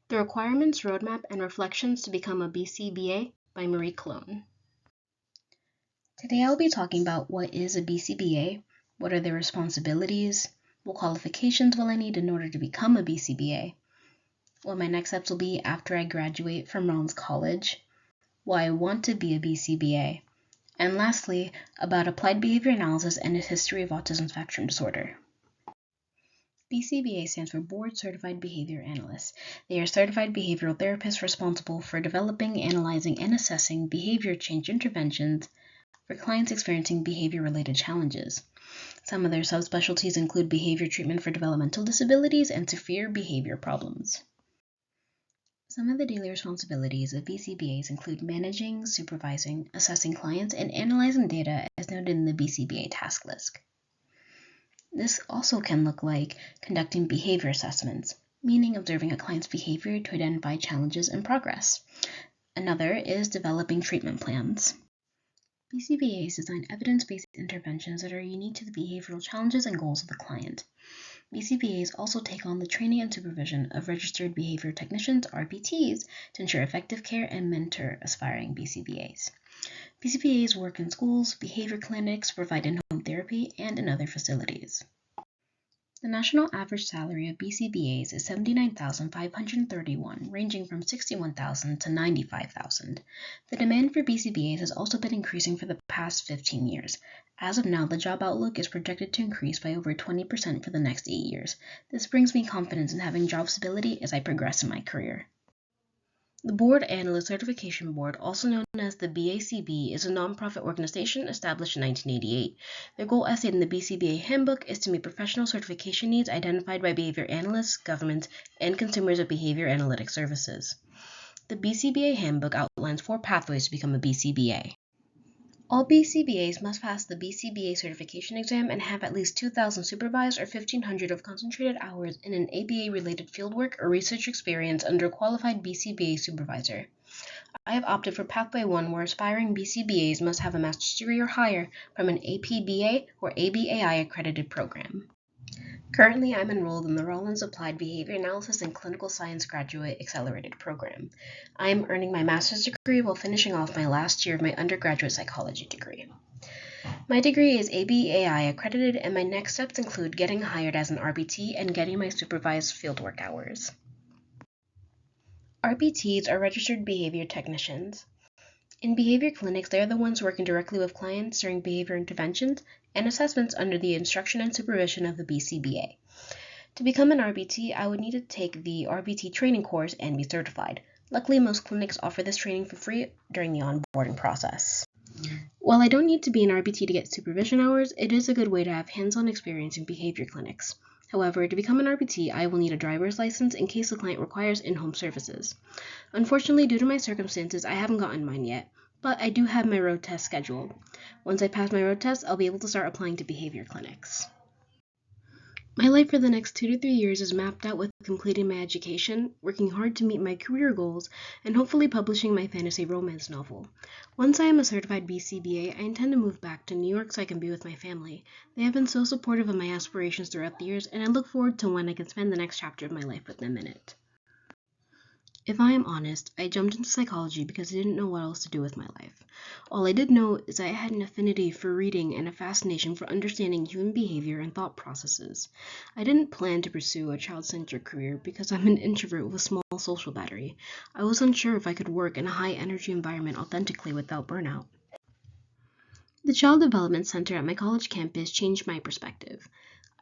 The Requirements, Roadmap, and Reflections to Become a BCBA by Marie Clone. Today I'll be talking about what is a BCBA, what are their responsibilities, what qualifications will I need in order to become a BCBA, what my next steps will be after I graduate from Rollins College, why I want to be a BCBA, and lastly, about applied behavior analysis and its history of autism spectrum disorder. BCBA stands for Board Certified Behavior Analysts. They are certified behavioral therapists responsible for developing, analyzing, and assessing behavior change interventions for clients experiencing behavior-related challenges. Some of their subspecialties include behavior treatment for developmental disabilities and severe behavior problems. Some of the daily responsibilities of BCBAs include managing, supervising, assessing clients, and analyzing data as noted in the BCBA task list. This also can look like conducting behavior assessments, meaning observing a client's behavior to identify challenges and progress. Another is developing treatment plans. BCBAs design evidence-based interventions that are unique to the behavioral challenges and goals of the client. BCBAs also take on the training and supervision of registered behavior technicians, RBTs, to ensure effective care and mentor aspiring BCBAs. BCBAs work in schools, behavior clinics, provide in-home therapy, and in other facilities. The national average salary of BCBAs is $79,531, ranging from $61,000 to $95,000. The demand for BCBAs has also been increasing for the past 15 years. As of now, the job outlook is projected to increase by over 20% for the next 8 years. This brings me confidence in having job stability as I progress in my career. The Board Analyst Certification Board, also known as the BACB, is a nonprofit organization established in 1988. Their goal, as stated in the BCBA Handbook, is to meet professional certification needs identified by behavior analysts, governments, and consumers of behavior analytic services. The BCBA Handbook outlines 4 pathways to become a BCBA. All BCBAs must pass the BCBA certification exam and have at least 2,000 supervised or 1,500 of concentrated hours in an ABA-related fieldwork or research experience under a qualified BCBA supervisor. I have opted for Pathway 1, where aspiring BCBAs must have a master's degree or higher from an APBA or ABAI accredited program. Currently, I'm enrolled in the Rollins Applied Behavior Analysis and Clinical Science Graduate Accelerated Program. I am earning my master's degree while finishing off my last year of my undergraduate psychology degree. My degree is ABAI accredited, and my next steps include getting hired as an RBT and getting my supervised fieldwork hours. RBTs are registered behavior technicians. In behavior clinics, they are the ones working directly with clients during behavior interventions and assessments under the instruction and supervision of the BCBA. To become an RBT, I would need to take the RBT training course and be certified. Luckily, most clinics offer this training for free during the onboarding process. While I don't need to be an RBT to get supervision hours, it is a good way to have hands-on experience in behavior clinics. However, to become an RBT, I will need a driver's license in case the client requires in-home services. Unfortunately, due to my circumstances, I haven't gotten mine yet, but I do have my road test scheduled. Once I pass my road test, I'll be able to start applying to behavior clinics. My life for the next 2 to 3 years is mapped out with completing my education, working hard to meet my career goals, and hopefully publishing my fantasy romance novel. Once I am a certified BCBA, I intend to move back to New York so I can be with my family. They have been so supportive of my aspirations throughout the years, and I look forward to when I can spend the next chapter of my life with them in it. If I am honest, I jumped into psychology because I didn't know what else to do with my life. All I did know is I had an affinity for reading and a fascination for understanding human behavior and thought processes. I didn't plan to pursue a child-centered career because I'm an introvert with a small social battery. I was unsure if I could work in a high-energy environment authentically without burnout. The Child Development Center at my college campus changed my perspective.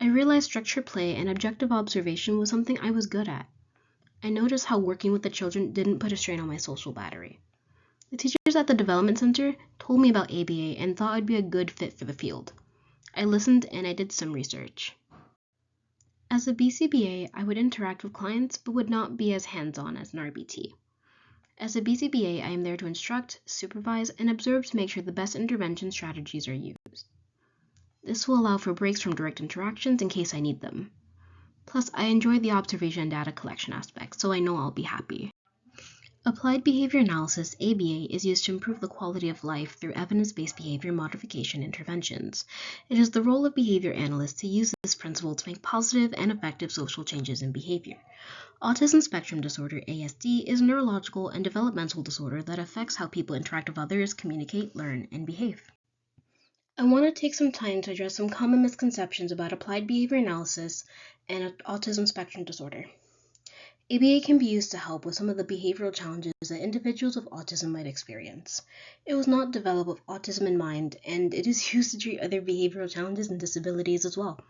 I realized structured play and objective observation was something I was good at. I noticed how working with the children didn't put a strain on my social battery. The teachers at the Development Center told me about ABA and thought I'd be a good fit for the field. I listened and I did some research. As a BCBA, I would interact with clients but would not be as hands-on as an RBT. As a BCBA, I am there to instruct, supervise, and observe to make sure the best intervention strategies are used. This will allow for breaks from direct interactions in case I need them. Plus, I enjoy the observation and data collection aspect, so I know I'll be happy. Applied behavior analysis, ABA, is used to improve the quality of life through evidence-based behavior modification interventions. It is the role of behavior analysts to use this principle to make positive and effective social changes in behavior. Autism spectrum disorder, ASD, is a neurological and developmental disorder that affects how people interact with others, communicate, learn, and behave. I want to take some time to address some common misconceptions about applied behavior analysis and autism spectrum disorder. ABA can be used to help with some of the behavioral challenges that individuals with autism might experience. It was not developed with autism in mind, and it is used to treat other behavioral challenges and disabilities as well.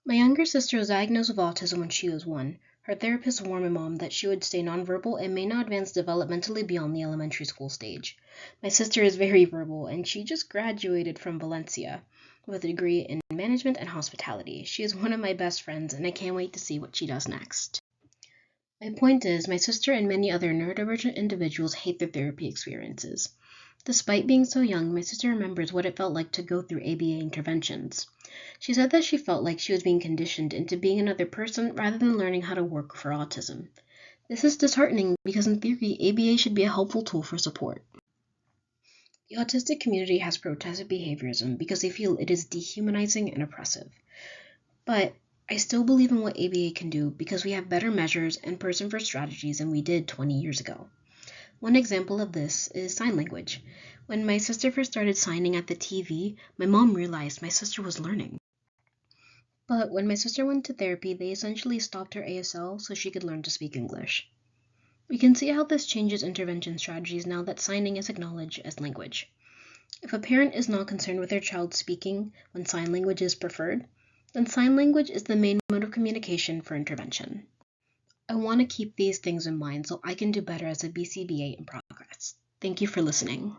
My younger sister was diagnosed with autism when she was 1. Her therapist warned my mom that she would stay nonverbal and may not advance developmentally beyond the elementary school stage. My sister is very verbal, and she just graduated from Valencia with a degree in management and hospitality. She is one of my best friends, and I can't wait to see what she does next. My point is, my sister and many other neurodivergent individuals hate their therapy experiences. Despite being so young, my sister remembers what it felt like to go through ABA interventions. She said that she felt like she was being conditioned into being another person rather than learning how to work for autism. This is disheartening because in theory, ABA should be a helpful tool for support. The autistic community has protested behaviorism because they feel it is dehumanizing and oppressive. But I still believe in what ABA can do because we have better measures and person-first strategies than we did 20 years ago. One example of this is sign language. When my sister first started signing at the TV, my mom realized my sister was learning. But when my sister went to therapy, they essentially stopped her ASL so she could learn to speak English. We can see how this changes intervention strategies now that signing is acknowledged as language. If a parent is not concerned with their child speaking when sign language is preferred, then sign language is the main mode of communication for intervention. I want to keep these things in mind so I can do better as a BCBA in progress. Thank you for listening.